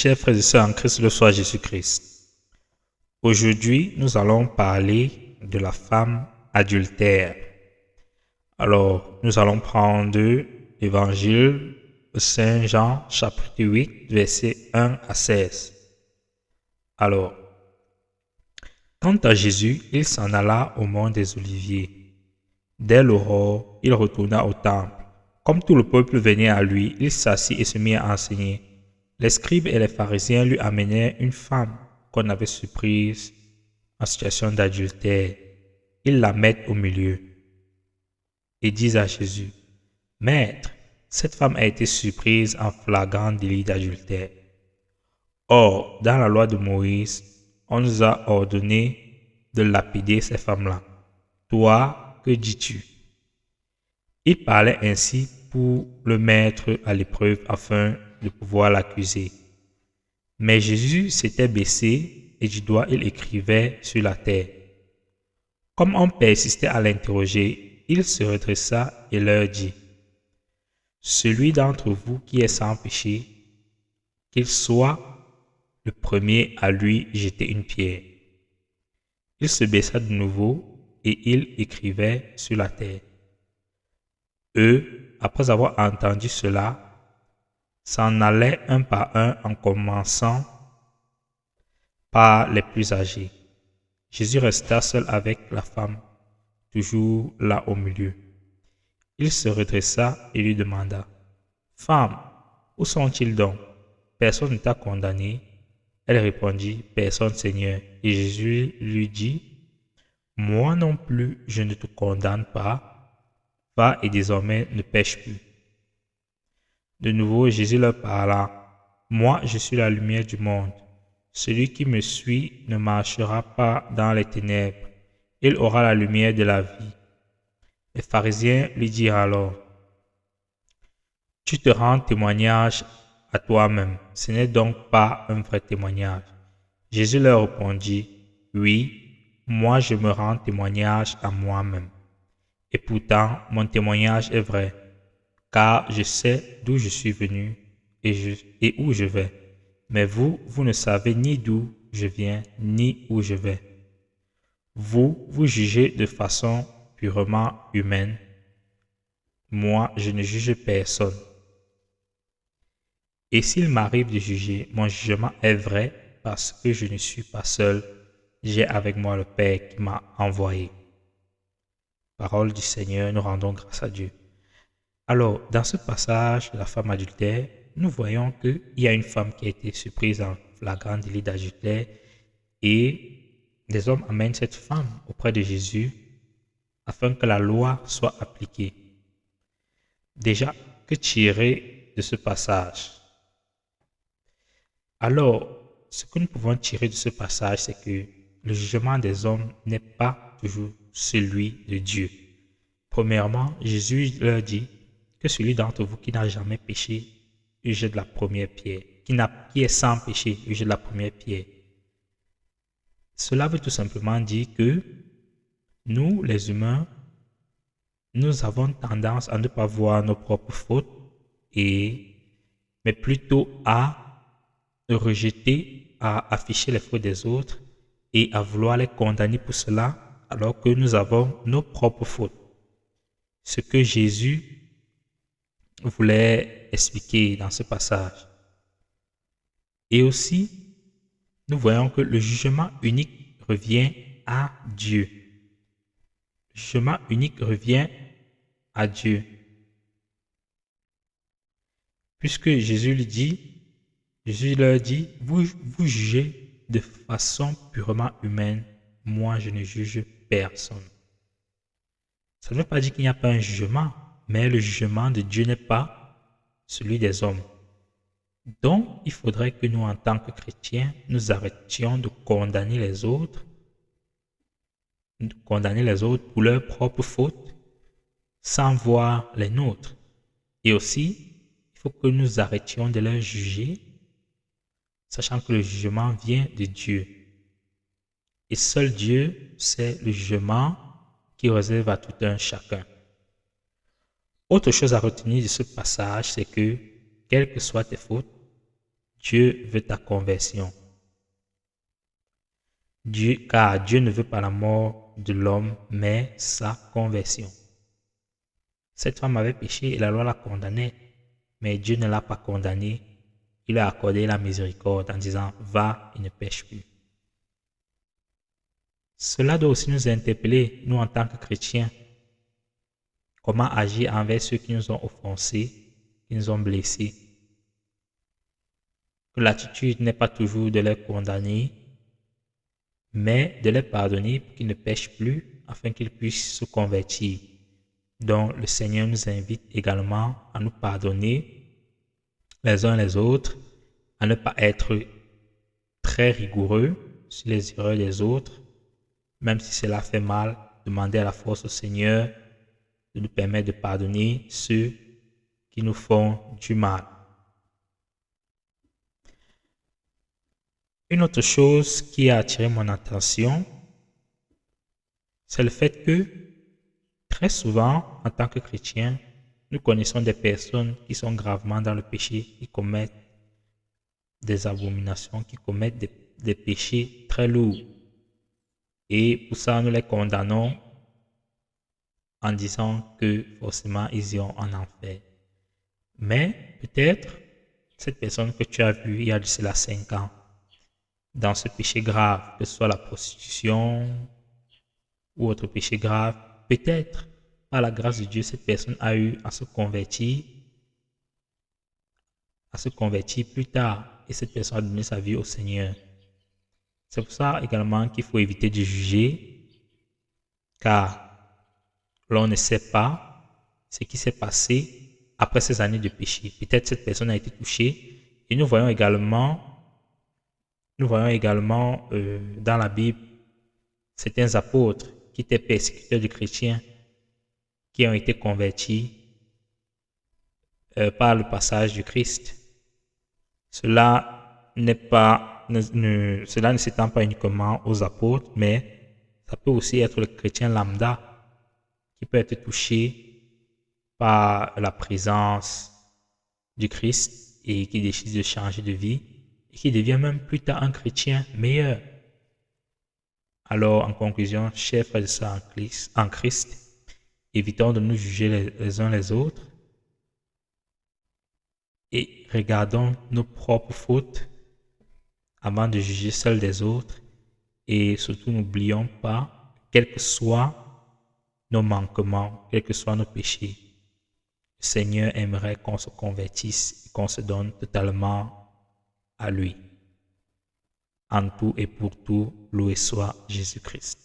Chers frères et sœurs en Christ, le soir Jésus-Christ. Aujourd'hui, nous allons parler de la femme adultère. Alors, nous allons prendre l'évangile de Saint Jean, chapitre 8, versets 1 à 16. Alors, quant à Jésus, il s'en alla au mont des Oliviers. Dès l'aurore, il retourna au temple. Comme tout le peuple venait à lui, il s'assit et se mit à enseigner. Les scribes et les pharisiens lui amenèrent une femme qu'on avait surprise en situation d'adultère. Ils la mettent au milieu et disent à Jésus, « Maître, cette femme a été surprise en flagrant délit d'adultère. Or, dans la loi de Moïse, on nous a ordonné de lapider ces femmes-là. Toi, que dis-tu » Il parlait ainsi pour le mettre à l'épreuve afin de pouvoir l'accuser. Mais Jésus s'était baissé et du doigt il écrivait sur la terre. Comme on persistait à l'interroger, il se redressa et leur dit, « Celui d'entre vous qui est sans péché, qu'il soit le premier à lui jeter une pierre. » Il se baissa de nouveau et il écrivait sur la terre. Eux, après avoir entendu cela, s'en allaient un par un en commençant par les plus âgés. Jésus resta seul avec la femme, toujours là au milieu. Il se redressa et lui demanda, « Femme, où sont-ils donc? Personne ne t'a condamné? » Elle répondit, « Personne, Seigneur. » Et Jésus lui dit, « Moi non plus, je ne te condamne pas. Va et désormais ne pêche plus. » De nouveau, Jésus leur parla, « Moi, je suis la lumière du monde. Celui qui me suit ne marchera pas dans les ténèbres. Il aura la lumière de la vie. » Les pharisiens lui dirent alors, « Tu te rends témoignage à toi-même. Ce n'est donc pas un vrai témoignage. » Jésus leur répondit, « Oui, moi je me rends témoignage à moi-même. Et pourtant, mon témoignage est vrai, car je sais d'où je suis venu et où je vais. Mais vous ne savez ni d'où je viens, ni où je vais. Vous jugez de façon purement humaine. Moi, je ne juge personne. Et s'il m'arrive de juger, mon jugement est vrai parce que je ne suis pas seul. J'ai avec moi le Père qui m'a envoyé. » Parole du Seigneur, nous rendons grâce à Dieu. Alors, dans ce passage de la femme adultère, nous voyons qu'il y a une femme qui a été surprise en flagrant délit d'adultère et les hommes amènent cette femme auprès de Jésus afin que la loi soit appliquée. Déjà, que tirer de ce passage? Alors, ce que nous pouvons tirer de ce passage, c'est que le jugement des hommes n'est pas toujours celui de Dieu. Premièrement, Jésus leur dit que celui d'entre vous qui n'a jamais péché, il jette la première pierre. Qui est sans péché, il jette la première pierre. Cela veut tout simplement dire que nous, les humains, nous avons tendance à ne pas voir nos propres fautes, mais plutôt à rejeter, à afficher les fautes des autres et à vouloir les condamner pour cela, alors que nous avons nos propres fautes. Ce que Jésus voulait expliquer dans ce passage. Et aussi, nous voyons que le jugement unique revient à Dieu. Le jugement unique revient à Dieu. Puisque Jésus leur dit, vous jugez de façon purement humaine, moi je ne juge personne. Ça ne veut pas dire qu'il n'y a pas un jugement, mais le jugement de Dieu n'est pas celui des hommes. Donc, il faudrait que nous, en tant que chrétiens, nous arrêtions de condamner les autres pour leurs propres fautes, sans voir les nôtres. Et aussi, il faut que nous arrêtions de les juger, sachant que le jugement vient de Dieu. Et seul Dieu sait le jugement qui réserve à tout un chacun. Autre chose à retenir de ce passage, c'est que, quelles que soient tes fautes, Dieu veut ta conversion. Car Dieu ne veut pas la mort de l'homme, mais sa conversion. Cette femme avait péché et la loi la condamnait, mais Dieu ne l'a pas condamnée. Il a accordé la miséricorde en disant « Va et ne pêche plus ». Cela doit aussi nous interpeller, nous en tant que chrétiens. Comment agir envers ceux qui nous ont offensés, qui nous ont blessés. Que l'attitude n'est pas toujours de les condamner, mais de les pardonner pour qu'ils ne pêchent plus, afin qu'ils puissent se convertir. Donc le Seigneur nous invite également à nous pardonner les uns les autres, à ne pas être très rigoureux sur les erreurs des autres, même si cela fait mal, demander à la force au Seigneur de nous permettre de pardonner ceux qui nous font du mal. Une autre chose qui a attiré mon attention, c'est le fait que très souvent, en tant que chrétiens, nous connaissons des personnes qui sont gravement dans le péché, qui commettent des abominations, qui commettent des péchés très lourds. Et pour ça, nous les condamnons en disant que forcément, ils iront en enfer. Mais peut-être, cette personne que tu as vue il y a de cela 5 ans, dans ce péché grave, que ce soit la prostitution ou autre péché grave, peut-être, par la grâce de Dieu, cette personne a eu à se convertir plus tard, et cette personne a donné sa vie au Seigneur. C'est pour ça également qu'il faut éviter de juger, car l'on ne sait pas ce qui s'est passé après ces années de péché. Peut-être cette personne a été touchée, et nous voyons également dans la Bible certains apôtres qui étaient persécuteurs de chrétiens qui ont été convertis par le passage du Christ. Cela ne s'étend pas uniquement aux apôtres, mais ça peut aussi être le chrétien lambda qui peut être touché par la présence du Christ et qui décide de changer de vie et qui devient même plus tard un chrétien meilleur. Alors, en conclusion, chers frères et sœurs en Christ, évitons de nous juger les uns les autres et regardons nos propres fautes avant de juger celles des autres, et surtout n'oublions pas, quels que soient nos manquements, quels que soient nos péchés, le Seigneur aimerait qu'on se convertisse et qu'on se donne totalement à lui. En tout et pour tout, loué soit Jésus-Christ.